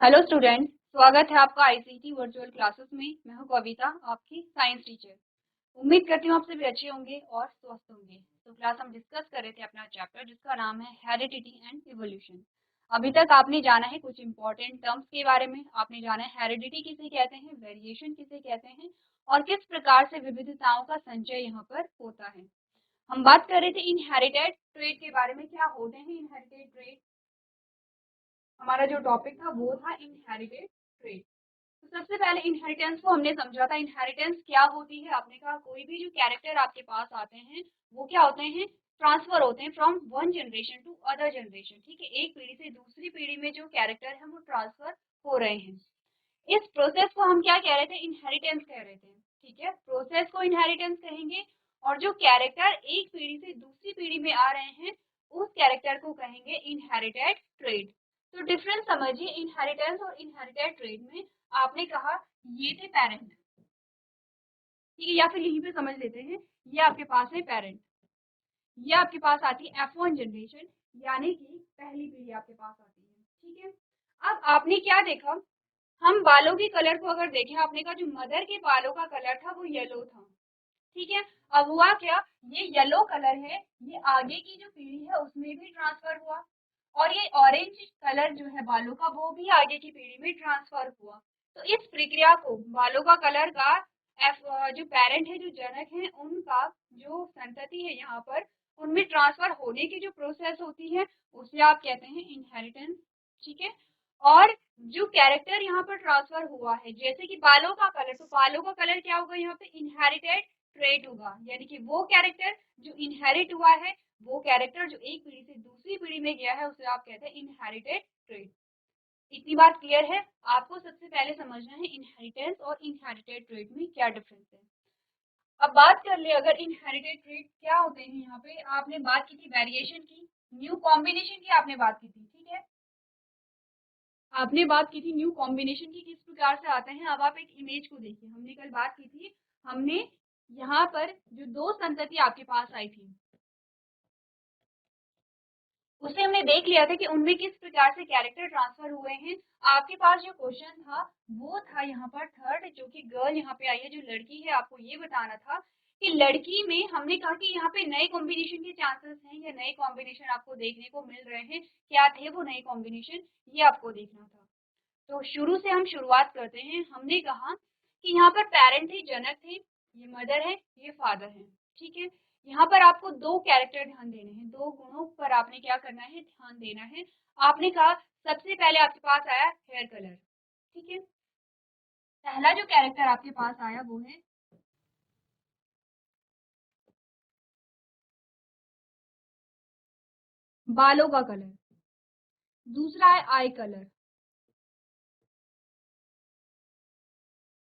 Hello student, स्वागत है आपका आईसीटी वर्चुअल क्लासेस में। मैं हूं कविता, आपकी साइंस टीचर। उम्मीद करती हूँ आप सभी अच्छे होंगे और स्वस्थ होंगे। तो क्लास हम डिस्कस कर रहे थे अपना चैप्टर जिसका नाम है हेरिडिटी एंड इवोल्यूशन। अभी तक आपने जाना है कुछ इंपॉर्टेंट टर्म्स के बारे में। आपने जाना है हेरिडिटी किसे कहते हैं, वेरिएशन किसे कहते हैं और किस प्रकार से विविधताओं का संचय यहाँ पर होता है। हम बात कर रहे थे इनहेरिटेड ट्रेट के बारे में। क्या होते हैं इनहेरिटेड ट्रेट? हमारा जो टॉपिक था वो था इनहेरिटेड ट्रेट। तो सबसे पहले इनहेरिटेंस को हमने समझा था। इनहेरिटेंस क्या होती है? आपने कहा कोई भी जो कैरेक्टर आपके पास आते हैं वो क्या होते हैं, ट्रांसफर होते हैं from one generation to other generation. ठीक है, एक पीढ़ी से दूसरी पीढ़ी में जो कैरेक्टर है वो ट्रांसफर हो रहे हैं। इस प्रोसेस को हम क्या कह रहे थे, इनहेरिटेंस कह रहे थे। ठीक है, प्रोसेस को इनहेरिटेंस कहेंगे और जो कैरेक्टर एक पीढ़ी से दूसरी पीढ़ी में आ रहे हैं उस कैरेक्टर को कहेंगे इनहेरिटेड ट्रेट। तो डिफरेंस समझिए इनहेरिटेंस और इनहेरिटेड ट्रेट में। आपने कहा ये थे पेरेंट, ठीक है, या फिर यहीं पे समझ लेते हैं, ये आपके पास है पेरेंट, ये आपके पास आती है F1 जनरेशन, यानी कि पहली पीढ़ी आपके पास आती है। ठीक है, अब आपने क्या देखा, हम बालों के कलर को अगर देखें, आपने कहा जो मदर के बालों का कलर था वो येलो था। ठीक है, अब हुआ क्या, ये येलो कलर है, ये आगे की जो पीढ़ी है उसमें भी ट्रांसफर हुआ और ये ऑरेंज कलर जो है बालों का वो भी आगे की पीढ़ी में ट्रांसफर हुआ। तो इस प्रक्रिया को बालों का कलर का जो पेरेंट है, जो जनक है, उनका जो संतति है यहाँ पर उनमें ट्रांसफर होने की जो प्रोसेस होती है उसे आप कहते हैं इनहेरिटेंस। ठीक है, और जो कैरेक्टर यहाँ पर ट्रांसफर हुआ है जैसे कि बालों का कलर, तो बालों का कलर क्या होगा यहाँ पे, इनहेरिटेड ट्रेट होगा, यानी कि वो कैरेक्टर जो इनहेरिट हुआ है, वो कैरेक्टर जो एक पीढ़ी से दूसरी पीढ़ी में गया है उसे आप कहते हैं इनहेरिटेड ट्रेट। इतनी बात क्लियर है? आपको सबसे पहले समझना है इनहेरिटेंस और इनहेरिटेड ट्रेट में क्या डिफरेंस है। अब बात कर ले अगर इनहेरिटेड ट्रेट क्या होते हैं। यहाँ पे आपने बात की थी वेरिएशन की, न्यू कॉम्बिनेशन की आपने बात की थी। ठीक है, आपने बात की थी न्यू कॉम्बिनेशन की किस प्रकार से आते हैं। अब आप एक इमेज को देखिए, हमने कल बात की थी, हमने यहाँ पर जो दो संतति आपके पास आई थी उसे हमने देख लिया था कि उनमें किस प्रकार से कैरेक्टर ट्रांसफर हुए हैं। आपके पास जो क्वेश्चन था वो था यहाँ पर थर्ड, जो कि गर्ल यहाँ पे आई है, जो लड़की है, आपको ये बताना था कि लड़की में हमने कहा कि यहाँ पे नए कॉम्बिनेशन के चांसेस हैं या नए कॉम्बिनेशन आपको देखने को मिल रहे हैं, क्या थे वो नए कॉम्बिनेशन, ये आपको देखना था। तो शुरू से हम शुरुआत करते हैं। हमने कहा कि यहाँ पर पेरेंट थे, जनक थे, ये मदर है, ये फादर है। ठीक है, यहाँ पर आपको दो कैरेक्टर ध्यान देने हैं, दो गुणों पर आपने क्या करना है, ध्यान देना है। आपने कहा सबसे पहले आपके पास आया हेयर कलर। ठीक है, पहला जो कैरेक्टर आपके पास आया वो है बालों का कलर, दूसरा है आई कलर,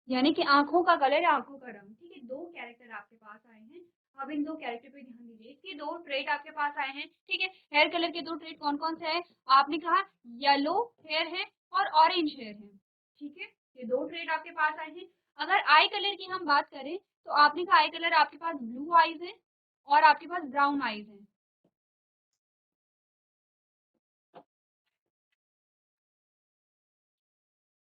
यानी कि आंखों का कलर या आंखों का रंग। ठीक है, दो कैरेक्टर आपके पास आए हैं। अब इन दो कैरेक्टर पे ध्यान दीजिए, इसके दो ट्रेट आपके पास आए हैं। ठीक है, हेयर कलर के दो ट्रेट कौन कौन से हैं? आपने कहा येलो हेयर है और ऑरेंज हेयर है। ठीक है, ये दो ट्रेट आपके पास आए हैं। अगर आई कलर की हम बात करें तो आपने कहा आई कलर आपके पास ब्लू आईज है और आपके पास ब्राउन आईज है।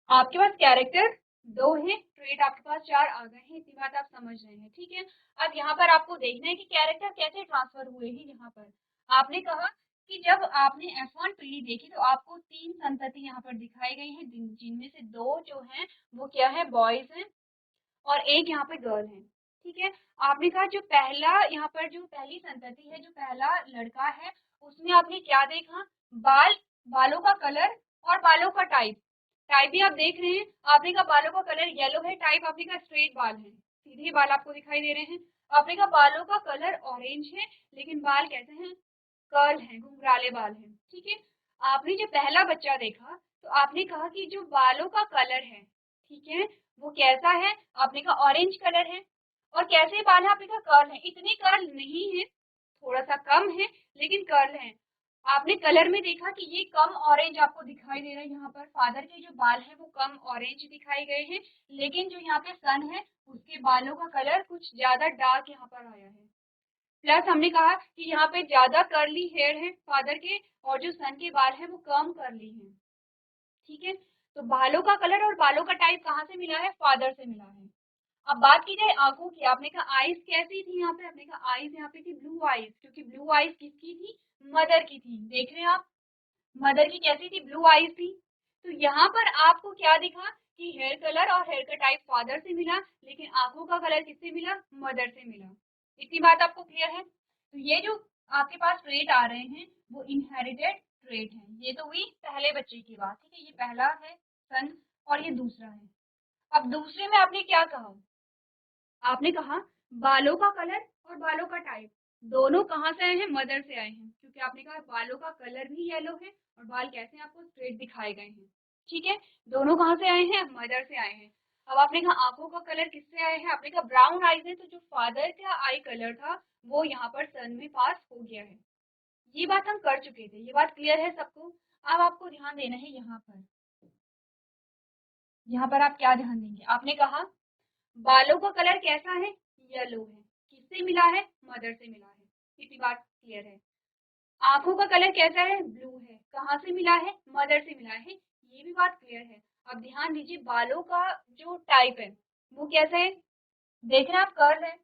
आपके पास कैरेक्टर दो है, ट्रेट आपके पास चार आ गए हैं। इतनी बात आप समझ रहे हैं। ठीक है, अब यहाँ पर आपको देखना है कि कैरेक्टर कैसे ट्रांसफर हुए हैं। यहाँ पर आपने कहा कि जब आपने F1 पीढ़ी देखी तो आपको तीन संतति यहाँ पर दिखाई गई है, जिनमें से दो जो हैं वो क्या है, बॉयज हैं और एक यहाँ पे गर्ल है। ठीक है, आपने कहा जो पहला यहाँ पर जो पहली संतति है, जो पहला लड़का है, उसमें आपने क्या देखा, बाल, बालों का कलर और बालों का टाइप। टाइप भी आप देख रहे हैं, आपने कहा बालों का कलर येलो है, टाइप आपने कहा स्ट्रेट बाल है, सीधे बाल आपको दिखाई दे रहे हैं। आपने कहा बालों का कलर ऑरेंज है लेकिन बाल कैसे हैं, कर्ल हैं, घुंघराले बाल हैं। ठीक है, आपने जो पहला बच्चा देखा तो आपने कहा कि जो बालों का कलर है, ठीक है, वो कैसा है, आपने कहा ऑरेंज कलर है। और कैसे बाल है, आपने कहा कर्ल है। इतने कर्ल नहीं है, थोड़ा सा कम है लेकिन कर्ल है। आपने कलर में देखा कि ये कम ऑरेंज आपको दिखाई दे रहा है। यहाँ पर फादर के जो बाल है वो कम ऑरेंज दिखाई गए हैं, लेकिन जो यहाँ पे सन है उसके बालों का कलर कुछ ज्यादा डार्क यहाँ पर आया है। प्लस हमने कहा कि यहाँ पे ज्यादा कर्ली हेयर है फादर के और जो सन के बाल है वो कम कर्ली है। ठीक है, तो बालों का कलर और बालों का टाइप कहाँ से मिला है? फादर से मिला है। अब बात की जाए आंखों की, आपने कहा आईज कैसी थी यहाँ पे? आपने कहा आईज यहाँ पे थी ब्लू आईज, क्योंकि ब्लू आईज किसकी थी? मदर की थी। देख रहे हैं आप, मदर की कैसी थी? ब्लू आईज थी। तो यहाँ पर आपको क्या दिखा कि हेयर कलर और हेयर का टाइप फादर से मिला, लेकिन आंखों का कलर किससे मिला? मदर से मिला। इतनी बात आपको क्लियर है? तो ये जो आपके पास ट्रेट आ रहे हैं वो इनहेरिटेड ट्रेट है। ये तो हुई पहले बच्चे की बात, ठीक है, ये पहला है सन और ये दूसरा है। अब दूसरे में आपने क्या कहा? आपने कहा बालों का कलर और बालों का टाइप दोनों कहाँ से आए हैं? मदर से आए हैं, क्योंकि आपने कहा बालों का कलर भी येलो है और बाल कैसे हैं? आपको स्ट्रेट दिखाए गए हैं। ठीक है, दोनों कहाँ से आए हैं? मदर से आए हैं। अब आपने कहा आंखों का कलर किससे आए हैं? आपने कहा ब्राउन आईज है, तो जो फादर का आई कलर था वो यहाँ पर सन में पास हो गया है। ये बात हम कर चुके थे, ये बात क्लियर है सबको? अब आपको ध्यान देना है यहाँ पर। यहाँ पर आप क्या ध्यान देंगे? आपने कहा बालों का कलर कैसा है? येलो है। किससे मिला है? मदर से मिला है। इतनी बात क्लियर है। आंखों का कलर कैसा है? ब्लू है। कहाँ से मिला है? मदर से मिला है। ये भी बात क्लियर है। अब ध्यान दीजिए बालों का जो टाइप है वो कैसा है? देख रहे हैं आप, कर्ल है।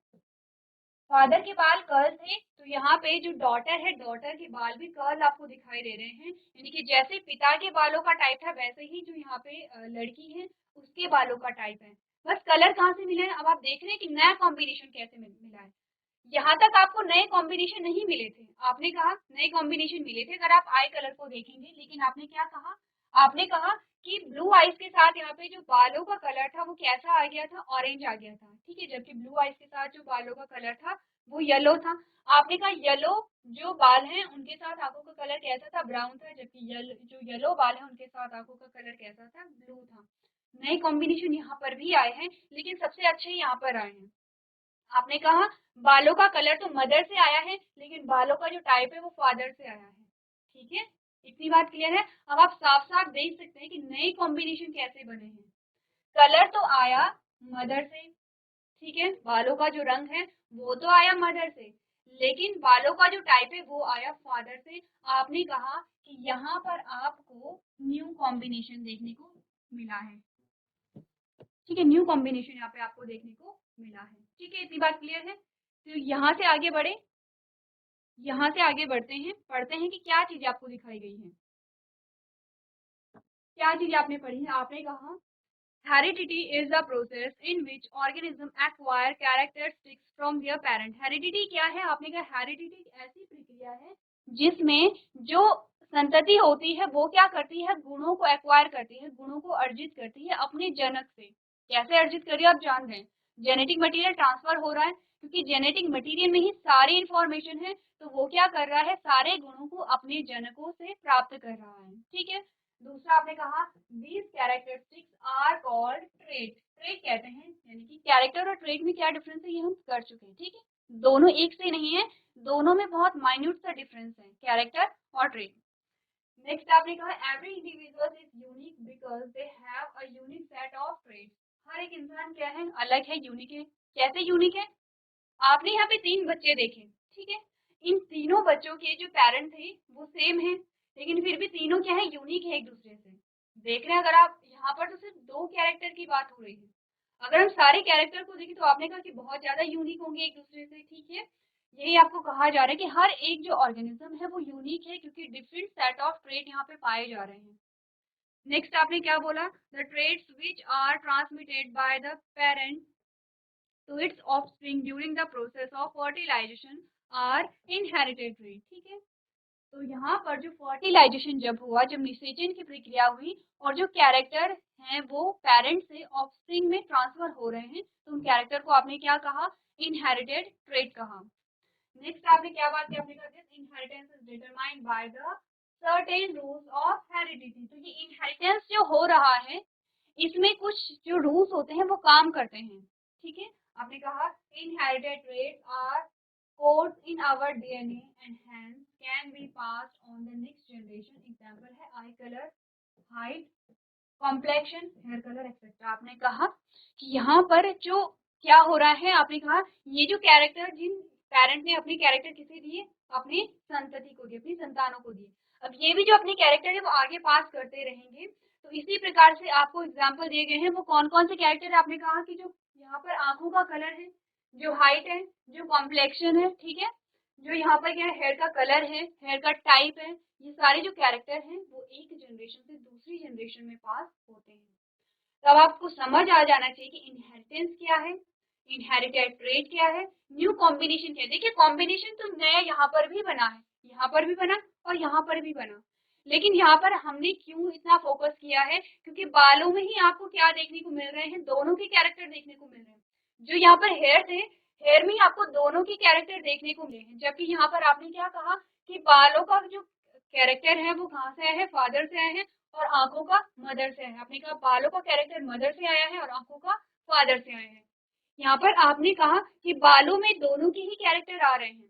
फादर के बाल कर्ल थे, तो यहाँ पे जो डॉटर है, डॉटर के बाल भी कर्ल आपको दिखाई दे रहे हैं। यानी कि जैसे पिता के बालों का टाइप था वैसे ही जो यहाँ पे लड़की है उसके बालों का टाइप है। बस कलर कहाँ से मिला है? अब आप देख रहे हैं कि नया कॉम्बिनेशन कैसे मिला है। यहाँ तक आपको नए कॉम्बिनेशन नहीं मिले थे। आपने कहा नए कॉम्बिनेशन मिले थे अगर आप आई कलर को देखेंगे, लेकिन आपने क्या कहा? आपने कहा कि ब्लू आइज के साथ यहाँ पे जो बालों का कलर था वो कैसा आ गया था? ऑरेंज आ गया था। ठीक है, जबकि ब्लू आइज के साथ जो बालों का कलर था वो येलो था। आपने कहा येलो जो बाल हैं उनके साथ आंखों का कलर कैसा था? ब्राउन था, जबकि जो येलो बाल है उनके साथ आंखों का कलर कैसा था? ब्लू था। नए कॉम्बिनेशन यहाँ पर भी आए हैं, लेकिन सबसे अच्छे यहाँ पर आए हैं। आपने कहा बालों का कलर तो मदर से आया है, लेकिन बालों का जो टाइप है वो फादर से आया है। ठीक है, इतनी बात क्लियर है? अब आप साफ साफ देख सकते हैं कि नए कॉम्बिनेशन कैसे बने हैं। कलर तो आया मदर से, ठीक है, बालों का जो रंग है वो तो आया मदर से, लेकिन बालों का जो टाइप है वो आया फादर से। आपने कहा कि यहाँ पर आपको न्यू कॉम्बिनेशन देखने को मिला है। ठीक है, न्यू कॉम्बिनेशन यहाँ पे आपको देखने को मिला है। ठीक है, इतनी बात क्लियर है? तो यहाँ से आगे बढ़े, यहाँ से आगे बढ़ते हैं, पढ़ते हैं कि क्या चीजें आपको दिखाई गई हैं। क्या चीजें आपने पढ़ी है? आपने कहा heredity is the process in which organism acquire characteristics from there parent. Heredity क्या है? आपने कहा हेरिडिटी एक ऐसी प्रक्रिया है जिसमें जो संतति होती है वो क्या करती है? गुणों को एक्वायर करती है, गुणों को अर्जित करती है अपने जनक से। कैसे अर्जित कर रही है? आप जान रहे हैं, जेनेटिक मटेरियल ट्रांसफर हो रहा है, क्योंकि जेनेटिक मटेरियल में ही सारी इंफॉर्मेशन है, तो वो क्या कर रहा है? सारे गुणों को अपने जनकों से प्राप्त कर रहा है। ठीक है, दूसरा आपने कहा these characteristics are called trait। Trait कहते हैं, यानी कि कैरेक्टर और ट्रेट में क्या डिफरेंस है ये हम कर चुके हैं। ठीक है, दोनों एक से नहीं है, दोनों में बहुत माइन्यूट सा डिफरेंस है, कैरेक्टर और ट्रेट। नेक्स्ट आपने कहा every individual is unique because they have a unique set of traits. हर एक इंसान क्या है? अलग है, यूनिक है। कैसे यूनिक है? आपने यहाँ पे 3 बच्चे देखे, ठीक है, इन तीनों बच्चों के जो पेरेंट थे वो सेम है, लेकिन फिर भी तीनों क्या है? यूनिक है एक दूसरे से। देख रहे हैं, अगर आप यहाँ पर तो सिर्फ 2 कैरेक्टर की बात हो रही है, अगर हम सारे कैरेक्टर को देखें तो आपने कहा कि बहुत ज्यादा यूनिक होंगे एक दूसरे से। ठीक है, यही आपको कहा जा रहा है कि हर एक जो ऑर्गेनिज्म है वो यूनिक है, क्योंकि डिफरेंट सेट ऑफ ट्रेट यहाँ पे पाए जा रहे हैं। नेक्स्ट आपने क्या बोला? The traits which are transmitted by the parent to its offspring during the process of fertilization are inherited trait। ठीक है, तो यहाँ पर जो फर्टिलाइजेशन जब हुआ, जब निषेचन की प्रक्रिया हुई और जो कैरेक्टर हैं वो पेरेंट से ऑफस्प्रिंग में ट्रांसफर हो रहे हैं, तो उन कैरेक्टर को आपने क्या कहा? इनहेरिटेड ट्रेट कहा। नेक्स्ट आपने क्या बात की? आपने कहा this inheritance is determined by the certain rules of heredity. तो ये इनहेरिटेंस जो हो रहा है इसमें कुछ जो रूल्स होते हैं वो काम करते हैं। ठीक है, आपने कहा inherited traits are codes in our DNA and hence can be passed on the next generation। Example है eye colour, height, complexion, hair colour etcetera. आपने कहा कि यहाँ पर जो क्या हो रहा है? आपने कहा ये जो कैरेक्टर जिन पेरेंट ने अपने कैरेक्टर किसे दिए? अपनी संतति को दिए, अपनी संतानों को दिए। अब ये भी जो अपने कैरेक्टर है वो आगे पास करते रहेंगे, तो तो इसी प्रकार से आपको एग्जाम्पल दिए गए हैं। वो कौन कौन से कैरेक्टर है? आपने कहा कि जो यहाँ पर आंखों का कलर है, जो हाइट है, जो कॉम्प्लेक्शन है, ठीक है, जो यहाँ पर क्या है, हेयर का कलर है, हेयर का टाइप है, ये सारे जो कैरेक्टर हैं वो एक जनरेशन से दूसरी जनरेशन में पास होते हैं। तब आपको समझ आ जाना चाहिए कि इनहेरिटेंस क्या है, इनहेरिटेड ट्रेट क्या है, न्यू कॉम्बिनेशन क्या है। देखिए कॉम्बिनेशन तो नया यहाँ पर भी बना है, यहाँ पर भी बना और यहाँ पर भी बना, लेकिन यहाँ पर हमने क्यों इतना फोकस किया है? क्योंकि बालों में ही आपको क्या देखने को मिल रहे हैं, दोनों के कैरेक्टर देखने को मिल रहे हैं। जो यहाँ पर हेयर थे, हेयर में आपको दोनों के कैरेक्टर देखने को मिले हैं, जबकि यहाँ पर आपने क्या कहा कि बालों का जो कैरेक्टर है वो कहाँ से आया है, फादर से आया है, और आंखों का मदर से आया है। आपने कहा बालों का कैरेक्टर मदर से आया है और आंखों का फादर से आया है। यहाँ पर आपने कहा कि बालों में दोनों के ही कैरेक्टर आ रहे हैं,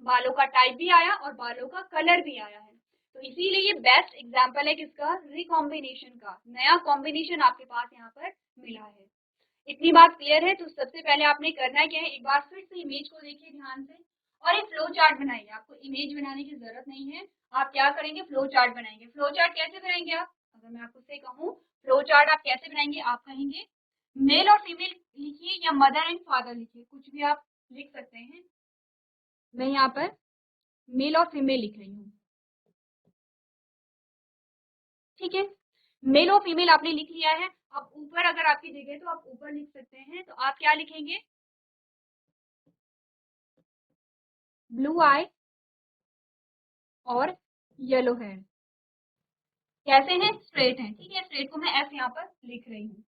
बालों का टाइप भी आया और बालों का कलर भी आया है। तो इसीलिए ये बेस्ट एग्जाम्पल है किसका? रिकॉम्बिनेशन का। नया कॉम्बिनेशन आपके पास यहाँ पर मिला है। इतनी बात क्लियर है? तो सबसे पहले आपने करना क्या है, एक बार फिर से इमेज को देखिए ध्यान से और एक फ्लो चार्ट बनाइए। आपको इमेज बनाने की जरूरत नहीं है, आप क्या करेंगे, फ्लो चार्ट बनाएंगे। फ्लो चार्ट कैसे बनाएंगे आप? अगर मैं आपको से कहूँ फ्लो चार्ट आप कैसे बनाएंगे, आप कहेंगे मेल और फीमेल लिखिए या मदर एंड फादर लिखिए, कुछ भी आप लिख सकते हैं। मैं यहाँ पर मेल और फीमेल लिख रही हूँ, ठीक है। मेल और फीमेल आपने लिख लिया है। अब ऊपर अगर आपकी जगह तो आप ऊपर लिख सकते हैं, तो आप क्या लिखेंगे? ब्लू आई और येलो हेयर। कैसे हैं? स्ट्रेट हैं, ठीक है। स्ट्रेट को मैं एस यहाँ पर लिख रही हूँ।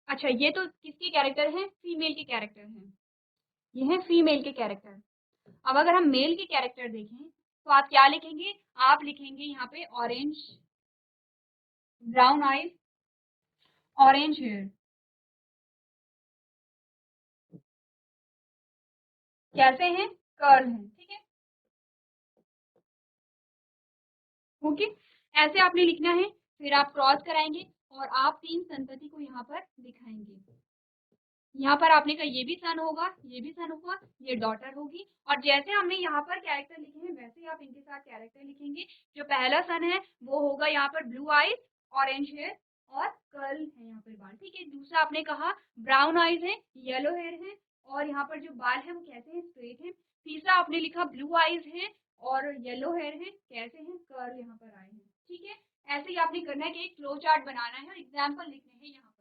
अच्छा, ये तो किसके कैरेक्टर हैं? फीमेल के कैरेक्टर हैं, ये हैं फीमेल के कैरेक्टर। अब अगर हम मेल के कैरेक्टर देखें तो आप क्या लिखेंगे? आप लिखेंगे यहाँ पे orange, brown eyes, orange hair. कैसे हैं? कर्ल हैं, ठीक है। ओके, ऐसे आपने लिखना है। फिर आप क्रॉस कराएंगे और आप तीन संतति को यहाँ पर दिखाएंगे। यहाँ पर आपने कहा ये भी सन होगा, ये भी सन होगा, ये डॉटर होगी, और जैसे हमने यहाँ पर कैरेक्टर लिखे हैं वैसे ही आप इनके साथ कैरेक्टर लिखेंगे। जो पहला सन है वो होगा यहाँ पर ब्लू आईज, ऑरेंज हेयर और कर्ल है यहाँ पर बाल, ठीक है। दूसरा आपने कहा ब्राउन आईज है, येलो हेयर है, और यहाँ पर जो बाल है वो कैसे हैं? स्ट्रेट है। तीसरा आपने लिखा ब्लू आईज है और येलो हेयर है, कैसे हैं? कर्ल यहाँ पर आए हैं, ठीक है। ऐसे ही आपने करना है कि एक फ्लो चार्ट बनाना है और एग्जाम्पल लिखने हैं यहाँ पर।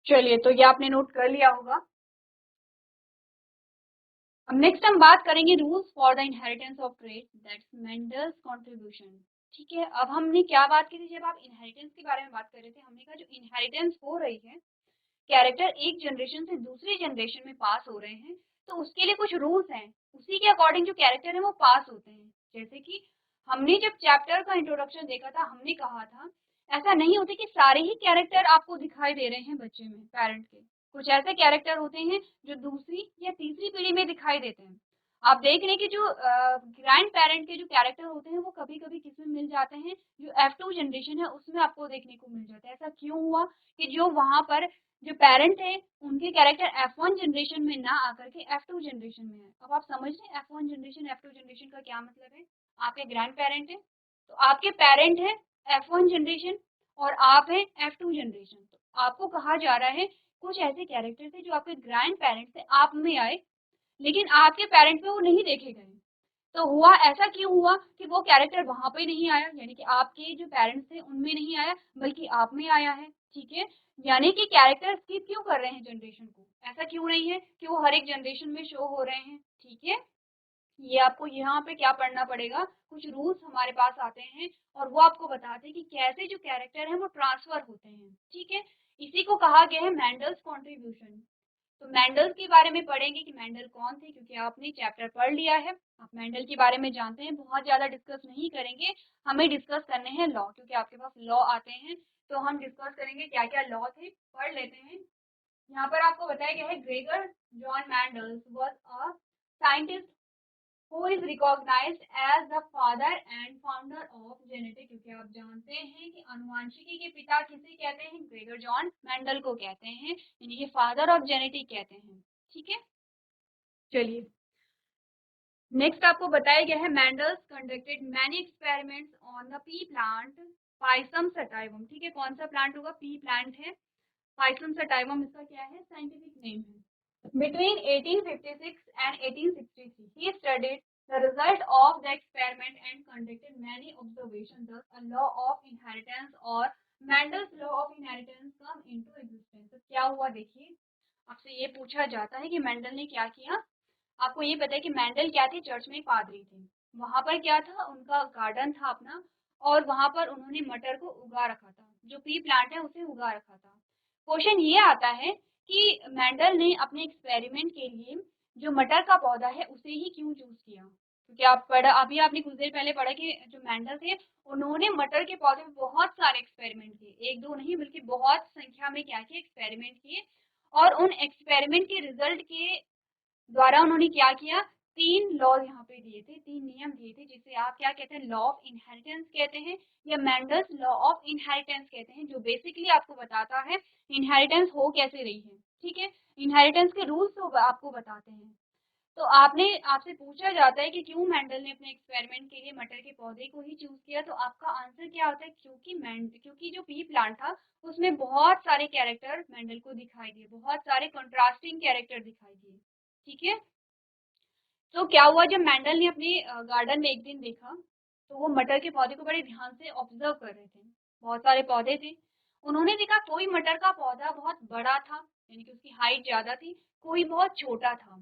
चलिए, तो ये आपने नोट कर लिया होगा। अब नेक्स्ट हम बात करेंगे rules for the inheritance of trait, that's Mendel's contribution, ठीक है। अब हमने क्या बात की थी? जब आप इनहेरिटेंस के बारे में बात कर रहे थे, हमने कहा जो इनहेरिटेंस हो रही है, कैरेक्टर एक जनरेशन से दूसरी जनरेशन में पास हो रहे हैं, तो उसके लिए कुछ रूल्स हैं, उसी के अकॉर्डिंग जो कैरेक्टर है वो पास होते हैं। जैसे कि हमने जब चैप्टर का इंट्रोडक्शन देखा था, हमने कहा था ऐसा नहीं होता कि सारे ही कैरेक्टर आपको दिखाई दे रहे हैं बच्चे में, पेरेंट के। कुछ ऐसे कैरेक्टर होते हैं जो दूसरी या तीसरी पीढ़ी में दिखाई देते हैं। आप देख रहे हैं कि जो ग्रैंड पेरेंट के जो कैरेक्टर होते हैं वो कभी कभी किसमें मिल जाते हैं, जो F2 जनरेशन है उसमें आपको देखने को मिल जाता है। ऐसा क्यों हुआ कि जो वहां पर जो पेरेंट है उनके कैरेक्टर F1 जनरेशन में ना आकर के F2 जनरेशन में है। अब आप समझ रहे हैं F1 जनरेशन F2 जनरेशन का क्या मतलब है? आपके ग्रैंड पेरेंट है, तो आपके पेरेंट है F1 जनरेशन और आप है F2 जनरेशन। तो आपको कहा जा रहा है कुछ ऐसे कैरेक्टर थे जो आपके ग्रैंड पेरेंट से आप में आए, लेकिन आपके पेरेंट में वो नहीं देखे गए। तो हुआ ऐसा क्यों हुआ कि वो कैरेक्टर वहां पे नहीं आया, यानी कि आपके जो पेरेंट्स थे उनमें नहीं आया बल्कि आप में आया है, ठीक है। यानी कि कैरेक्टर स्किप क्यों कर रहे हैं जनरेशन को? ऐसा क्यों नहीं है कि वो हर एक जनरेशन में शो हो रहे हैं, ठीक है। ये आपको यहाँ पे क्या पढ़ना पड़ेगा, कुछ रूल्स हमारे पास आते हैं और वो आपको बताते हैं कि कैसे जो कैरेक्टर है वो ट्रांसफर होते हैं, ठीक है। इसी को कहा गया है मेंडल्स कॉन्ट्रीब्यूशन। तो मेंडल के बारे में पढ़ेंगे कि मेंडल कौन थे, क्योंकि आपने चैप्टर पढ़ लिया है, आप मेंडल के बारे में जानते हैं। बहुत ज्यादा डिस्कस नहीं करेंगे, हमें डिस्कस करने हैं लॉ, क्योंकि आपके पास लॉ आते हैं। तो हम डिस्कस करेंगे क्या क्या लॉ थे, पढ़ लेते हैं। यहाँ पर आपको बताया गया है Gregor John Mendel was a scientist who is recognized as the father and founder of genetics, क्योंकि आप जानते हैं कि आनुवंशिकी के पिता किसे कहते हैं, ग्रेगर जॉन मेंडल को कहते हैं, यानी कि फादर ऑफ जेनेटिक कहते हैं। ठीक है, चलिए नेक्स्ट आपको बताया गया है Mendel's conducted many experiments on the P plant Pisum sativum. ठीक है, कौन सा प्लांट होगा, पी प्लांट है, पाइसम सटाइवम इसका क्या है, साइंटिफिक नेम है। Between 1856 and 1863, he studied the result of the experiment and conducted many observations. Thus, a law of inheritance or Mendel's law of inheritance come into existence. तो क्या हुआ देखिए, आपसे ये पूछा जाता है कि मेंडल ने क्या किया। आपको ये पता है कि मेंडल क्या थे, चर्च में पादरी थे। वहां पर क्या था, उनका गार्डन था अपना, और वहां पर उन्होंने मटर को उगा रखा था, जो पी प्लांट है उसे उगा रखा था। क्वेश्चन ये आता है कि मेंडल ने अपने एक्सपेरिमेंट के लिए जो मटर का पौधा है उसे ही क्यों चूज किया, क्योंकि अभी आपने कुछ देर पहले पढ़ा कि जो मेंडल थे उन्होंने मटर के पौधे में बहुत सारे एक्सपेरिमेंट किए, एक दो नहीं बल्कि बहुत संख्या में क्या किए, एक्सपेरिमेंट किए, और उन एक्सपेरिमेंट के रिजल्ट के द्वारा उन्होंने क्या किया, तीन लॉ यहाँ पे दिए थे, तीन नियम दिए थे, जिसे आप क्या कहते हैं, लॉ ऑफ इनहेरिटेंस कहते हैं या मेंडल्स लॉ ऑफ इनहेरिटेंस कहते हैं, जो बेसिकली आपको बताता है इनहेरिटेंस हो कैसे रही है। ठीक है, इनहेरिटेंस के रूल्स तो आपको बताते हैं। तो आपसे पूछा जाता है कि क्यों मेंडल ने अपने एक्सपेरिमेंट के लिए मटर के पौधे को ही चूज किया, तो आपका आंसर क्या होता है, क्योंकि जो पी प्लांट था उसमें बहुत सारे कैरेक्टर मेंडल को दिखाई दिए, बहुत सारे कंट्रास्टिंग कैरेक्टर दिखाई दिए। ठीक है, तो क्या हुआ, जब मेंडल ने अपने गार्डन में एक दिन देखा तो वो मटर के पौधे को बड़े ध्यान से ऑब्जर्व कर रहे थे, बहुत सारे पौधे थे। उन्होंने देखा कोई मटर का पौधा बहुत बड़ा था, यानी कि उसकी हाइट ज्यादा थी, कोई बहुत छोटा था।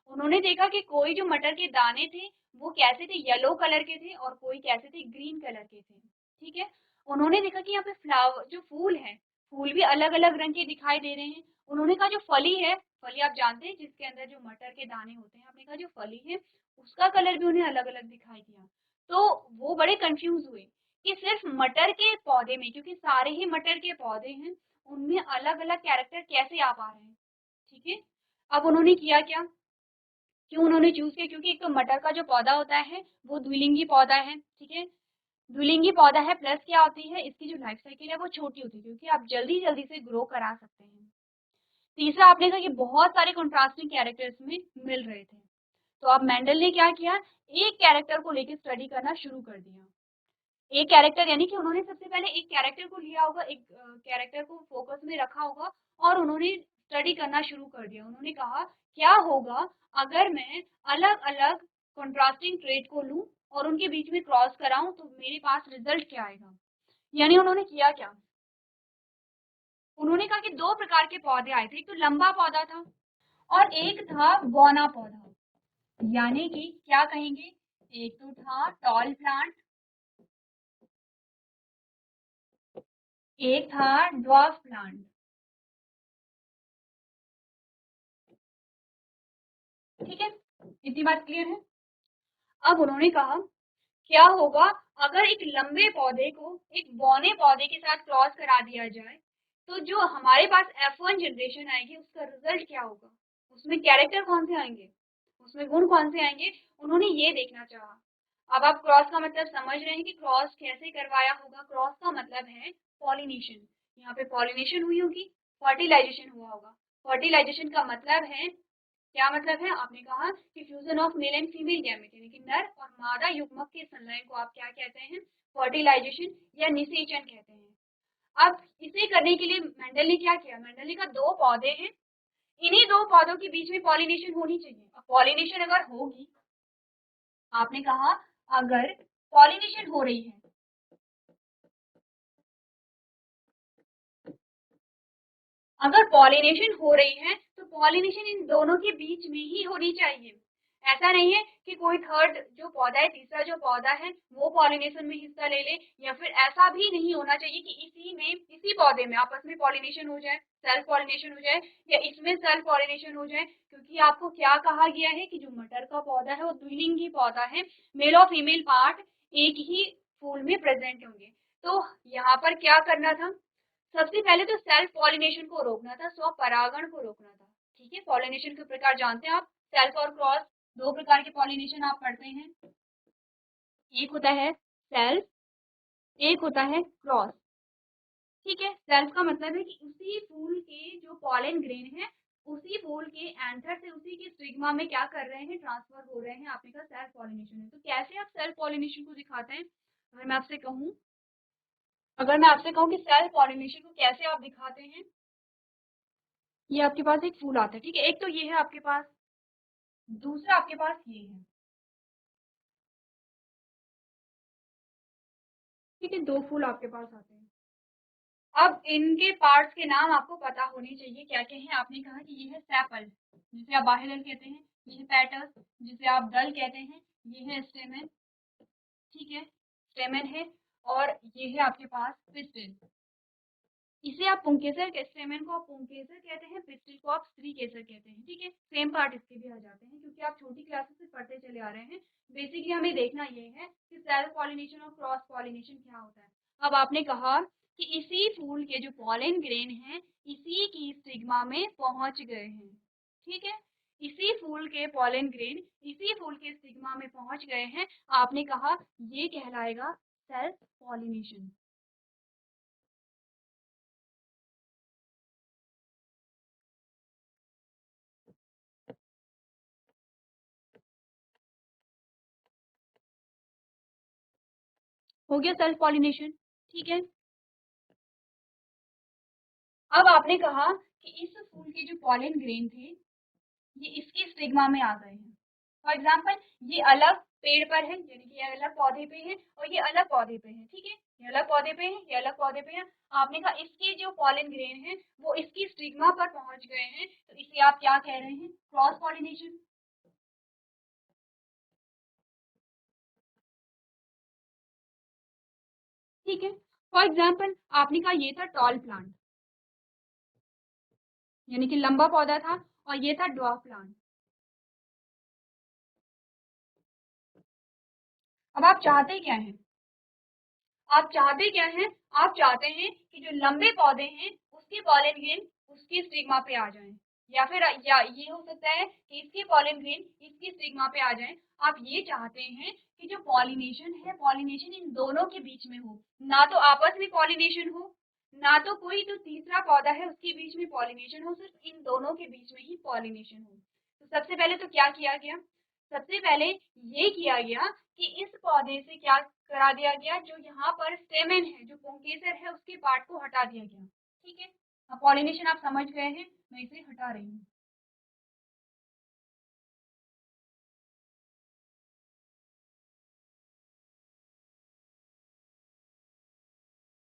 उन्होंने देखा कि कोई जो मटर के दाने थे वो कैसे थे, येलो कलर के थे, और कोई कैसे थे, ग्रीन कलर के थे। ठीक है, उन्होंने देखा कि यहाँ पे फ्लावर जो फूल है, फूल भी अलग अलग रंग के दिखाई दे रहे हैं। उन्होंने कहा जो फली है, फली आप जानते हैं जिसके अंदर जो मटर के दाने होते हैं, आपने कहा जो फली है उसका कलर भी उन्हें अलग अलग दिखाई दिया। तो वो बड़े कंफ्यूज हुए कि सिर्फ मटर के पौधे में, क्योंकि सारे ही मटर के पौधे हैं, उनमें अलग अलग कैरेक्टर कैसे आ पा रहे हैं। ठीक है, अब उन्होंने किया क्या, क्यों उन्होंने चूज किया, क्योंकि एक तो मटर का जो पौधा होता है वो द्विलिंगी पौधा है। ठीक है, द्विलिंगी पौधा है, प्लस क्या होती है, इसकी जो लाइफ साइकिल है वो छोटी होती है, क्योंकि आप जल्दी जल्दी से ग्रो करा सकते हैं। तीसरा आपने कहा कि बहुत सारे कंट्रास्टिंग कैरेक्टर्स में मिल रहे थे, तो अब मेंडल ने क्या किया, एक कैरेक्टर को लेकर स्टडी करना शुरू कर दिया। एक कैरेक्टर यानी कि उन्होंने सबसे पहले एक कैरेक्टर को लिया होगा, एक कैरेक्टर को फोकस में रखा होगा, और उन्होंने स्टडी करना शुरू कर दिया। उन्होंने कहा क्या होगा अगर मैं अलग अलग कंट्रास्टिंग ट्रेट को लूं और उनके बीच में क्रॉस कराऊं, तो मेरे पास रिजल्ट क्या आएगा। यानी उन्होंने किया क्या, उन्होंने कहा कि दो प्रकार के पौधे आए थे, एक तो लंबा पौधा था और एक था बौना पौधा, यानी कि क्या कहेंगे, एक तो था टॉल प्लांट, एक था ड्वार्फ प्लांट। ठीक है, इतनी बात क्लियर है। अब उन्होंने कहा क्या होगा अगर एक लंबे पौधे को एक बौने पौधे के साथ क्रॉस करा दिया जाए, तो जो हमारे पास F1 जनरेशन आएगी उसका रिजल्ट क्या होगा, उसमें कैरेक्टर कौन से आएंगे, उसमें गुण कौन से आएंगे, उन्होंने ये देखना चाहा। अब आप क्रॉस का मतलब समझ रहे हैं कि क्रॉस कैसे करवाया होगा। क्रॉस का मतलब है पॉलिनेशन, यहाँ पे पॉलिनेशन हुई होगी, फर्टिलाइजेशन हुआ होगा। फर्टिलाइजेशन का मतलब है, क्या मतलब है, आपने कहा कि fusion of male and female gamete, यानी कि नर और मादा युग्मक के संलयन को आप क्या कहते हैं, फर्टिलाइजेशन या निषेचन कहते हैं। अब इसे करने के लिए मेंडल ने क्या किया, मेंडल ने कहा दो पौधे हैं, इन्हीं दो पौधों के बीच में पॉलिनेशन होनी चाहिए। अब पॉलिनेशन अगर होगी, आपने कहा अगर पॉलिनेशन हो रही है, अगर पॉलिनेशन हो रही है तो पॉलिनेशन इन दोनों के बीच में ही होनी चाहिए। ऐसा नहीं है कि कोई थर्ड जो पौधा है, तीसरा जो पौधा है वो पॉलिनेशन में हिस्सा ले ले, या फिर ऐसा भी नहीं होना चाहिए कि इसी पौधे में आपस में पॉलिनेशन हो जाए, सेल्फ पॉलिनेशन हो जाए, या इसमें सेल्फ पॉलिनेशन हो जाए। क्योंकि आपको क्या कहा गया है कि जो मटर का पौधा है वो द्विलिंगी पौधा है, मेल और फीमेल पार्ट एक ही फूल में प्रेजेंट होंगे। तो यहाँ पर क्या करना था, सबसे पहले तो सेल्फ पॉलिनेशन को रोकना था, स्वपरागण को रोकना था। ठीक है, पॉलिनेशन के प्रकार जानते हैं आप, सेल्फ और क्रॉस। दो प्रकार के पॉलिनेशन आप पढ़ते हैं, एक होता है सेल्फ, एक होता है क्रॉस। ठीक है, सेल्फ का मतलब है कि उसी फूल के जो पॉलन ग्रेन है, उसी फूल के एंथर से उसी के स्टिग्मा में क्या कर रहे हैं, ट्रांसफर हो रहे हैं। आपने कहा सेल्फ पॉलिनेशन है, तो कैसे आप सेल्फ पॉलिनेशन को दिखाते हैं? अगर मैं आपसे कहूँ कि सेल्फ पॉलिनेशन को कैसे आप दिखाते हैं, ये आपके पास एक फूल आता है, ठीक है, एक तो ये है आपके पास, दूसरा आपके पास ये है, ठीक है, दो फूल आपके पास आते हैं। अब इनके पार्ट्स के नाम आपको पता होने चाहिए क्या क्या है। आपने कहा कि ये है सेपल, जिसे आप बाह्य दल कहते हैं, ये है पेटल्स, जिसे आप दल कहते हैं, ये है स्टेमन, ठीक है, स्टेमन है, और ये है आपके पास पिस्टिल। इसे आप पुंकेसर के, स्टेमन को आप पुंकेसर कहते हैं, पिस्टिल को आप स्त्री केसर कहते हैं, ठीक है, सेम पार्ट इसके भी आ जाते हैं क्योंकि आप छोटी क्लासेस से पढ़ते चले आ रहे हैं। बेसिकली हमें देखना ये है कि सेल्फ पॉलिनेशन और क्रॉस पॉलिनेशन क्या होता है। अब आपने कहा कि इसी फूल के जो पॉलन ग्रेन हैं, इसी की स्टिग्मा में पहुंच गए हैं, ठीक है, इसी फूल के पॉलन ग्रेन इसी फूल के स्टिग्मा में पहुंच गए हैं। आपने कहा ये कहलाएगा सेल्फ पॉलिनेशन। हो गया सेल्फ पॉलिनेशन, ठीक है। अब आपने कहा कि इस फूल के जो पॉलन ग्रेन थे, ये इसके स्टिग्मा में आ गए हैं। फॉर एग्जाम्पल ये अलग पेड़ पर है, यानी कि ये अलग पौधे पे है और ये अलग पौधे पे है, ठीक है, ये अलग पौधे पे है, ये अलग पौधे पे है। आपने कहा इसके जो पॉलन ग्रेन है वो इसकी स्टिग्मा पर पहुंच गए हैं, तो इसे आप क्या कह रहे हैं, क्रॉस पॉलिनेशन, ठीक है। फॉर एग्जाम्पल आपने कहा ये था टॉल प्लांट, यानी कि लंबा पौधा था, और ये था ड्वार्फ प्लांट। अब आप चाहते क्या हैं, आप चाहते क्या हैं, आप चाहते हैं कि जो लंबे पौधे हैं उसके पॉलन ग्रेन उसकी स्टिग्मा पे आ जाएं, या फिर या ये हो सकता है कि इसके पॉलन ग्रेन इसकी स्टिग्मा पे आ जाएं। आप ये चाहते हैं कि जो पॉलिनेशन है, पॉलिनेशन इन दोनों के बीच में हो, ना तो आपस में पॉलिनेशन हो, ना तो कोई जो तीसरा पौधा है उसके बीच में पॉलिनेशन हो, सिर्फ इन दोनों के बीच में ही पॉलिनेशन हो। तो सबसे पहले तो क्या किया गया, सबसे पहले ये किया गया कि इस पौधे से क्या करा दिया गया, जो यहाँ पर स्टेमन है, जो पुंकेसर है, उसके पार्ट को हटा दिया गया, ठीक है। अब पॉलिनेशन आप समझ गए हैं, मैं इसे हटा रही हूँ।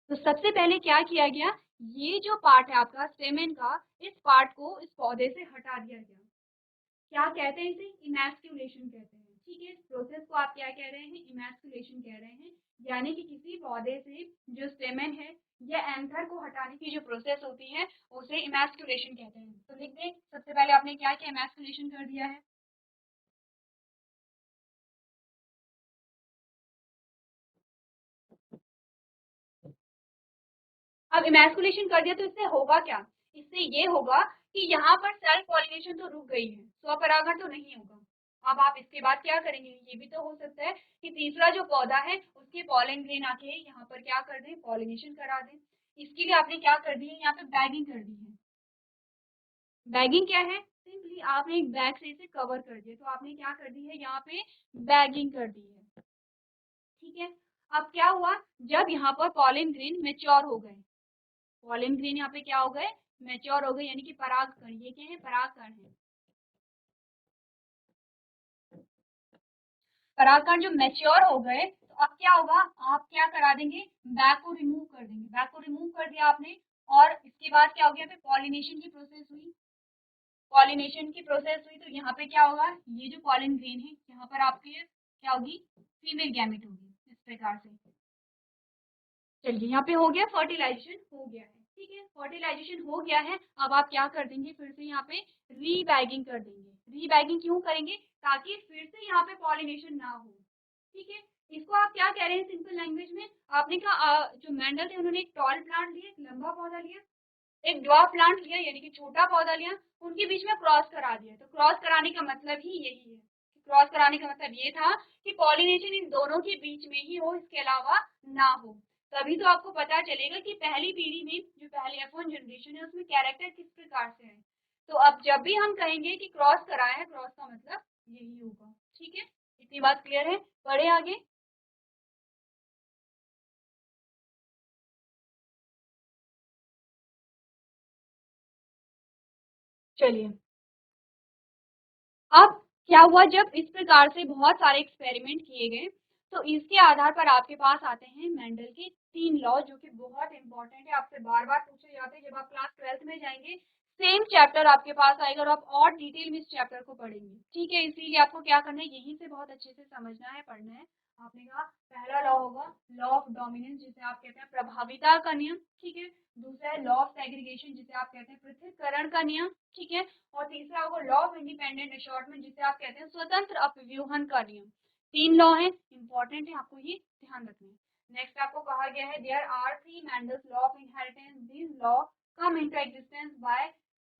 तो सबसे पहले क्या किया गया, ये जो पार्ट है आपका स्टेमन का, इस पार्ट को इस पौधे से हटा दिया गया। क्या कहते हैं इसे, इमैस्कुलेशन कहते हैं, ठीक है, इस प्रोसेस को आप क्या कह रहे हैं, इमैस्कुलेशन कह रहे हैं। यानी कि किसी पौधे से जो स्टेमन है या एंथर को हटाने की जो प्रोसेस होती है उसे इमैस्कुलेशन कहते हैं। तो लिख दें, सबसे पहले आपने क्या किया, इमैस्कुलेशन कर दिया है। अब इमैस्कुलेशन कर दिया तो इससे होगा क्या, इससे ये होगा कि यहाँ पर सेल्फ पॉलिनेशन तो रुक गई है, स्वपरागण तो नहीं होगा। अब आप इसके बाद क्या करेंगे, ये भी तो हो सकता है कि तीसरा जो पौधा है उसके पॉलन ग्रेन आके यहाँ पर क्या कर दें, पॉलिनेशन करा दें। इसके लिए आपने क्या कर दी है, यहाँ पे बैगिंग कर दी है। बैगिंग क्या है, सिंपली आपने एक बैग से इसे कवर कर दिया, तो आपने क्या कर दी है, यहाँ पे बैगिंग कर दी है, ठीक है। अब क्या हुआ, जब यहाँ पर पॉलन ग्रेन मेच्योर हो गए, पॉलन ग्रेन यहाँ पे क्या हो गए, मेच्योर हो गए, यानी कि परागकण, ये क्या है, परागकण है। परागकण जो मेच्योर हो गए, तो अब क्या होगा, आप क्या करा देंगे, बैग को रिमूव कर देंगे, बैग को रिमूव कर दिया आपने, और इसके बाद क्या हो गया, फिर पॉलिनेशन की प्रोसेस हुई, पॉलिनेशन की प्रोसेस हुई, तो यहाँ पे क्या होगा, ये जो पॉलन ग्रेन है यहाँ पर आपके क्या होगी, फीमेल गैमेट होगी, इस प्रकार से। चलिए यहाँ पे हो गया, फर्टिलाइजेशन हो गया है, ठीक है, फर्टिलाइजेशन हो गया है। अब आप क्या कर देंगे, फिर से यहाँ पे रीबैगिंग कर देंगे। रीबैगिंग क्यों करेंगे, ताकि फिर से यहाँ पे पॉलिनेशन ना हो, ठीक है। इसको आप क्या कह रहे हैं सिंपल लैंग्वेज में, आपने कहा जो मेंडल थे उन्होंने एक टॉल प्लांट लिया, एक लंबा पौधा लिया, एक ड्वार्फ प्लांट लिया, यानी कि छोटा पौधा लिया, उनके बीच में क्रॉस करा दिया। तो क्रॉस कराने का मतलब ही यही है कि क्रॉस कराने का मतलब ये था कि पॉलिनेशन इन दोनों के बीच में ही हो, इसके अलावा ना हो। तभी तो आपको पता चलेगा कि पहली पीढ़ी में जो पहली F1 जनरेशन है उसमें कैरेक्टर किस प्रकार से है। तो अब जब भी हम कहेंगे कि क्रॉस कराया है, क्रॉस का मतलब यही होगा। ठीक है, इतनी बात क्लियर है। बढ़े आगे। चलिए, अब क्या हुआ, जब इस प्रकार से बहुत सारे एक्सपेरिमेंट किए गए तो इसके आधार पर आपके पास आते हैं मेंडल के 3 लॉ, जो कि बहुत इंपॉर्टेंट है, आपसे बार बार पूछे जाते हैं। जब आप क्लास 12th में जाएंगे सेम चैप्टर आपके पास आएगा और आप और डिटेल में इस चैप्टर को पढ़ेंगे। ठीक है, इसीलिए आपको क्या करना है, यहीं से बहुत अच्छे से समझना है, पढ़ना है। आपने कहा पहला लॉ होगा लॉ ऑफ डोमिनेंस, जिसे आप कहते हैं प्रभाविता का नियम। ठीक है, दूसरा है लॉ ऑफ सेग्रीगेशन, जिसे आप कहते हैं पृथक्करण का नियम। ठीक है, और तीसरा होगा लॉ ऑफ इंडिपेंडेंट असॉर्टमेंट, जिसे आप कहते हैं स्वतंत्र अपव्यूहन का नियम। 3 लॉ है, इंपॉर्टेंट है, आपको ये ध्यान रखना है। नेक्स्ट आपको कहा गया है there are 3 Mendel's law of inheritance, this law come into existence by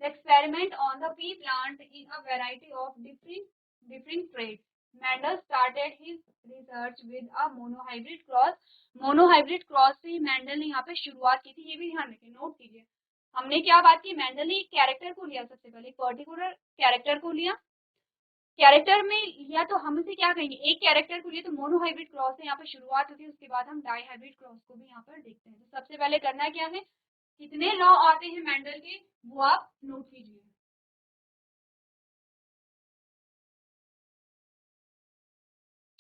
the experiment on the pea plant in a variety of different traits. Mendel started his research with a monohybrid cross. Monohybrid cross से Mendel ने यहाँ पे शुरुआत की थी, ये भी ध्यान रखें, नोट कीजिए। हमने क्या बात की, मेंडल ने एक कैरेक्टर को लिया, सबसे पहले एक पर्टिकुलर कैरेक्टर को लिया। कैरेक्टर में लिया तो हम इसे क्या कहेंगे, एक कैरेक्टर को लिया तो मोनोहाइब्रिड क्रॉस से यहाँ पे शुरुआत होती है। उसके बाद हम डाईहाइब्रिड क्रॉस को भी यहाँ पर देखते हैं। तो सबसे पहले करना क्या है, कितने लॉ आते हैं मेंडल के वो आप नोट कीजिए।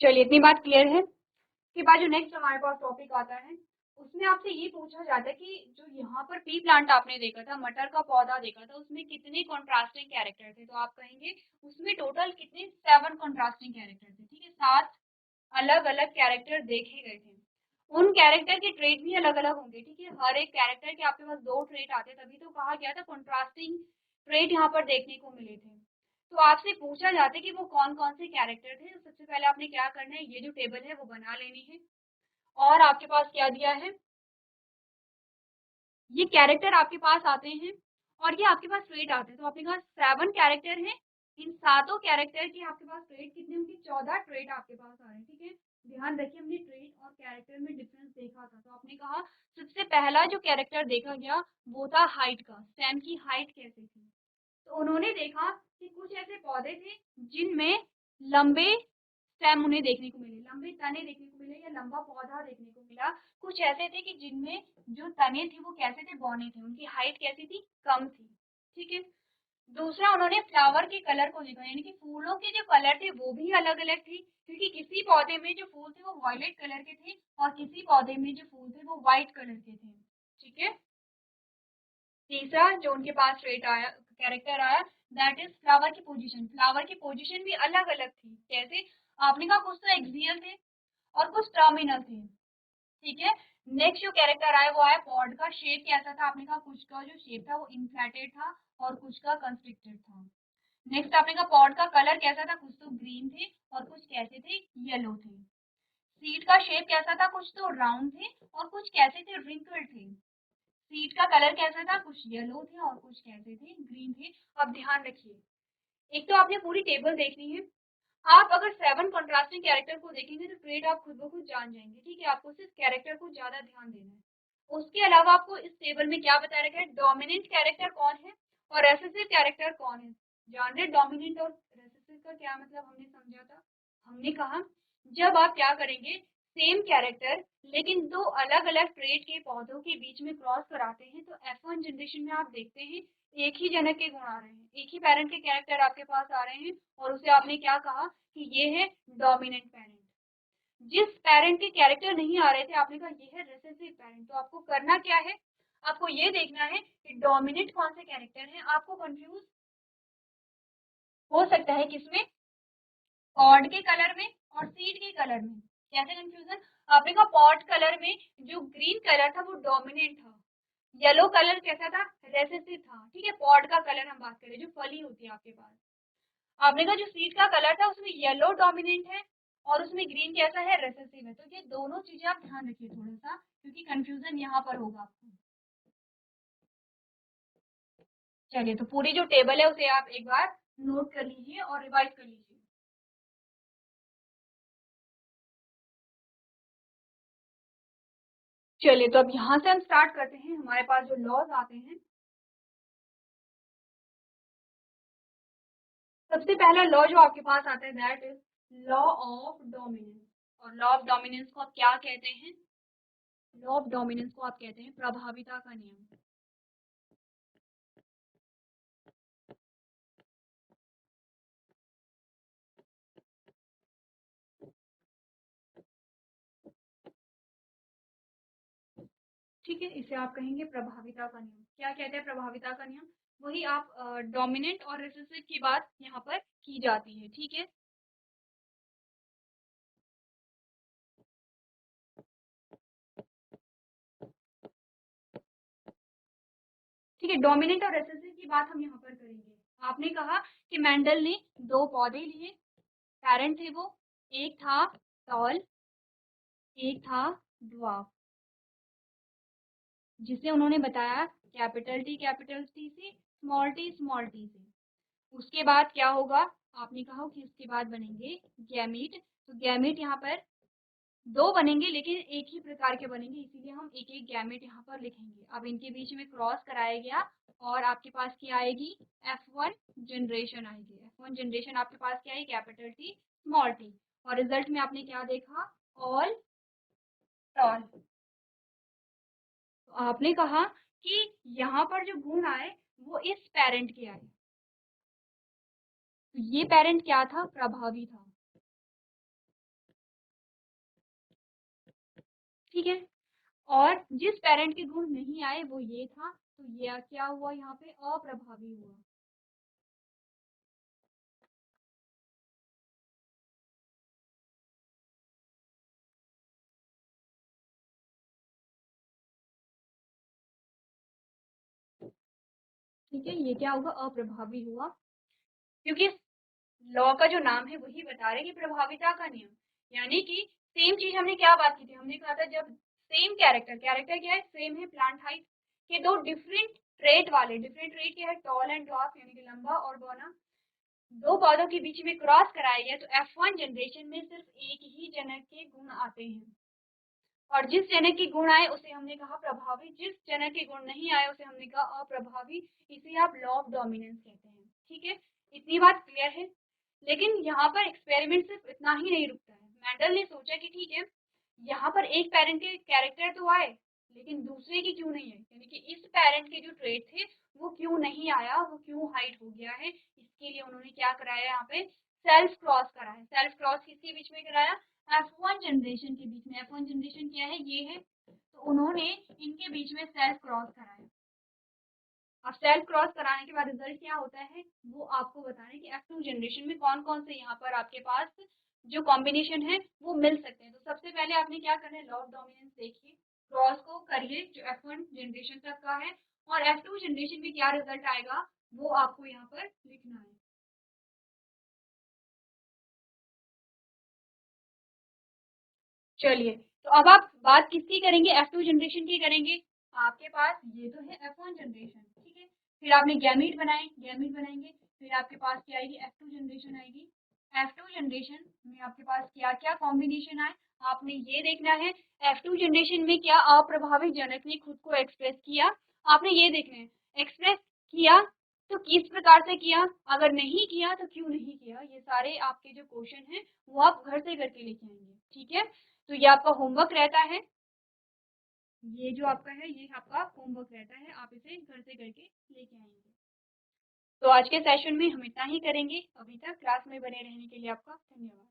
चलिए, इतनी बात क्लियर है। के बाद जो नेक्स्ट हमारे पास टॉपिक आता है उसमें आपसे ये पूछा जाता है कि जो यहाँ पर पी प्लांट आपने देखा था, मटर का पौधा देखा था, उसमें कितने कॉन्ट्रास्टिंग कैरेक्टर थे। तो आप कहेंगे उसमें टोटल कितने 7 कॉन्ट्रास्टिंग कैरेक्टर थे। ठीक है, 7 अलग अलग कैरेक्टर देखे गए थे। उन कैरेक्टर के ट्रेट भी अलग अलग होंगे। ठीक है, हर एक कैरेक्टर के आपके पास 2 ट्रेट आते, तभी तो कहा गया था कॉन्ट्रास्टिंग ट्रेट यहाँ पर देखने को मिले थे। तो आपसे पूछा जाता है कि वो कौन कौन से कैरेक्टर थे। तो सबसे पहले आपने क्या करना है, ये जो टेबल है वो बना लेनी है। और आपके पास क्या दिया है, ये कैरेक्टर आपके पास आते हैं और ये आपके पास ट्रेट आते हैं। तो आपने कहा 7 कैरेक्टर हैं, इन सातों कैरेक्टर के आपके पास ट्रेट कितने होंगे, 14 ट्रेट आपके पास आ रहे हैं। ठीक है, ध्यान रखिए, हमने ट्रेट और कैरेक्टर में डिफरेंस देखा था। तो आपने कहा सबसे पहला जो कैरेक्टर देखा गया वो था हाइट का, स्टेम की हाइट कैसे थी। तो उन्होंने देखा कि कुछ ऐसे पौधे थे जिनमें लंबे स्टेम उन्हें देखने को मिले, लंबे तने देखने को मिले या लंबा पौधा देखने को मिला। कुछ ऐसे थे कि जिनमें जो तने थे वो कैसे थे, बौने थे, उनकी हाइट कैसी थी, कम थी। ठीक है, दूसरा उन्होंने फ्लावर के कलर को देखा, यानी कि फूलों के जो कलर थे वो भी अलग अलग थे, क्योंकि किसी पौधे में जो फूल थे वो वायलेट कलर के थे और किसी पौधे में जो फूल थे वो व्हाइट कलर के थे। ठीक है, तीसरा जो उनके पास ट्रेट आया, कैरेक्टर आया, दैट इज फ्लावर की पोजीशन। फ्लावर की पोजीशन भी अलग अलग थी। कैसे, आपने कहा कुछ तो एक्सियल थे और कुछ टर्मिनल थे। ठीक है, नेक्स्ट जो कैरेक्टर आया वो आया पॉड का शेप कैसा था। आपने कहा कुछ का जो शेप था वो इन्फ्लेटेड था और कुछ का कंस्ट्रिक्टेड था। नेक्स्ट आपने कहा पॉड का कलर कैसा था, कुछ तो ग्रीन थे और कुछ कैसे थे, येलो थे। सीड का शेप कैसा था, कुछ तो राउंड थे और कुछ कैसे थे, रिंकल्ड थे। सीड का कलर कैसा था, कुछ येलो थे और कुछ कैसे थे, ग्रीन थे। अब ध्यान रखिए, एक तो आपने पूरी टेबल देखनी है। आप अगर 7 कंट्रास्टिंग कैरेक्टर को देखेंगे तो ट्रेड आप खुद ब खुद जान जाएंगे। ठीक है, आपको सिर्फ कैरेक्टर को ज्यादा ध्यान देना है। उसके अलावा आपको इस टेबल में क्या बताया रखा है, डोमिनेंट कैरेक्टर कौन है और रेसेसिव कैरेक्टर कौन है। जान रहे डोमिनेंट और रेसेसिव का क्या मतलब, हमने समझा था। हमने कहा जब आप क्या करेंगे, सेम कैरेक्टर लेकिन 2 अलग अलग ट्रेड के पौधों के बीच में क्रॉस कराते हैं तो F1 जनरेशन में आप देखते हैं एक ही जनक के गुण आ रहे हैं, एक ही पेरेंट के कैरेक्टर आपके पास आ रहे हैं और उसे आपने क्या कहा कि ये है डोमिनेंट पेरेंट। जिस पेरेंट के कैरेक्टर नहीं आ रहे थे आपने कहा ये है रिसेसिव पेरेंट। तो आपको करना क्या है, आपको ये देखना है कि डोमिनेंट कौन से कैरेक्टर है। आपको कंफ्यूज हो सकता है किसमें, पॉड के कलर में और सीड के कलर में। कैसे कंफ्यूजन, आपने कहा पॉड कलर में जो ग्रीन कलर था वो डोमिनेंट था, येलो कलर कैसा था, रेसेसिव था। ठीक है, पॉड का कलर हम बात करें जो फली होती है आपके पास। आपने कहा जो सीड का कलर था उसमें येलो डोमिनेंट है और उसमें ग्रीन कैसा है, रेसेसिव है। तो ये दोनों चीजें आप ध्यान रखिए थोड़ा सा, क्योंकि कंफ्यूजन यहाँ पर होगा आपको। चलिए, तो पूरी जो टेबल है उसे आप एक बार नोट कर लीजिए और रिवाइज कर लीजिए। चलिए, तो अब यहाँ से हम स्टार्ट करते हैं। हमारे पास जो लॉज आते हैं, सबसे पहला लॉ जो आपके पास आता है that is law of dominance. और लॉ ऑफ डोमिनेंस को आप क्या कहते हैं? लॉ ऑफ डोमिनेंस को आप कहते हैं प्रभाविता का नियम। ठीक है, इसे आप कहेंगे प्रभाविता का नियम। क्या कहते हैं प्रभाविता का नियम? वही आप डोमिनेंट और रिसेसिव की बात यहाँ पर की जाती है। ठीक है, ठीक है, डोमिनेंट और रिसेसिव की बात हम यहाँ पर करेंगे। आपने कहा कि मेंडल ने दो पौधे लिए, पेरेंट थे वो, एक था टॉल, एक था ड्वार्फ, जिसे उन्होंने बताया कैपिटल टी से, स्मॉल टी से। उसके बाद क्या होगा? आपने कहा कि उसके बाद बनेंगे गैमीट। तो गैमीट यहाँ पर दो बनेंगे लेकिन एक ही प्रकार के बनेंगे, इसीलिए हम एक एक गैमेट यहाँ पर लिखेंगे। अब इनके बीच में क्रॉस कराया गया और आपके पास क्या आएगी? F1 जनरेशन आएगी। F1 जनरेशन आपके पास क्या है? Capital T small T. और रिजल्ट में आपने क्या देखा? All toll. तो आपने कहा कि यहाँ पर जो गुण आए वो इस पेरेंट के आए। तो ये पेरेंट क्या था? प्रभावी था। ठीक है, और जिस पेरेंट के गुण नहीं आए वो ये था, तो ये क्या हुआ? यहाँ पे अप्रभावी हुआ। ठीक है, ये क्या होगा? अप्रभावी हुआ, क्योंकि लॉ का जो नाम है वही बता रहे कि प्रभाविता का नियम। यानी कि सेम चीज हमने क्या बात की थी? हमने कहा था जब सेम कैरेक्टर, कैरेक्टर क्या है? सेम है, प्लांट हाइट के दो डिफरेंट ट्रेट वाले, डिफरेंट ट्रेट क्या है? टॉल एंड ड्वार्फ, यानी कि लंबा और बौना, दो पौधों के बीच में क्रॉस कराया गया, तो F1 जनरेशन में सिर्फ एक ही जनक के गुण आते हैं। और जिस जनक के गुण आए उसे हमने कहा प्रभावी, जिस जनक के गुण नहीं आए उसे हमने कहा अप्रभावी। इसे आप लॉ ऑफ डोमिनेंस कहते हैं। ठीक है, इतनी बात क्लियर है। लेकिन यहाँ पर एक्सपेरिमेंट सिर्फ इतना ही नहीं रुकता है। मेंडल ने सोचा कि ठीक है, यहाँ पर एक पेरेंट के कैरेक्टर तो आए लेकिन दूसरे की क्यों नहीं है, यानी कि इस पेरेंट के जो ट्रेट थे वो क्यों नहीं आया, वो क्यों हाइड हो गया है। इसके लिए उन्होंने क्या कराया? यहाँ पे सेल्फ क्रॉस कराया। सेल्फ क्रॉस किसके बीच में कराया? F1 जनरेशन के बीच में। F1 जनरेशन क्या है? ये है। तो उन्होंने इनके बीच में सेल्फ क्रॉस कराया। अब सेल्फ क्रॉस कराने के बाद रिजल्ट क्या होता है वो आपको बताना है कि F2 जनरेशन में कौन कौन से यहाँ पर आपके पास जो कॉम्बिनेशन है वो मिल सकते हैं। तो सबसे पहले आपने क्या करना है? लॉ ऑफ डोमिनेंस देखिए, क्रॉस को करिए जो F1 जनरेशन तक का है, और F2 जनरेशन में क्या रिजल्ट आएगा वो आपको यहाँ पर लिखना है। चलिए, तो अब आप बात किसकी करेंगे? F2 जनरेशन की करेंगे। आपके पास ये तो है F1 जनरेशन, ठीक है। फिर आपने गैमीट बनाए, गैमीट बनाएंगे, फिर आपके पास क्या आएगी? F2 जनरेशन आएगी। F2 जनरेशन में आपके पास क्या क्या कॉम्बिनेशन आए आपने ये देखना है। F2 जनरेशन में क्या अप्रभावित जनक ने खुद को एक्सप्रेस किया, आपने ये देखना है। एक्सप्रेस किया तो किस प्रकार से किया, अगर नहीं किया तो क्यों नहीं किया। ये सारे आपके जो क्वेश्चन हैं वो आप घर से करके लेके आएंगे। ठीक है, तो ये आपका होमवर्क रहता है। ये जो आपका है ये आपका होमवर्क रहता है, आप इसे घर से करके लेके आएंगे। तो आज के सेशन में हम इतना ही करेंगे। अभी तक क्लास में बने रहने के लिए आपका धन्यवाद।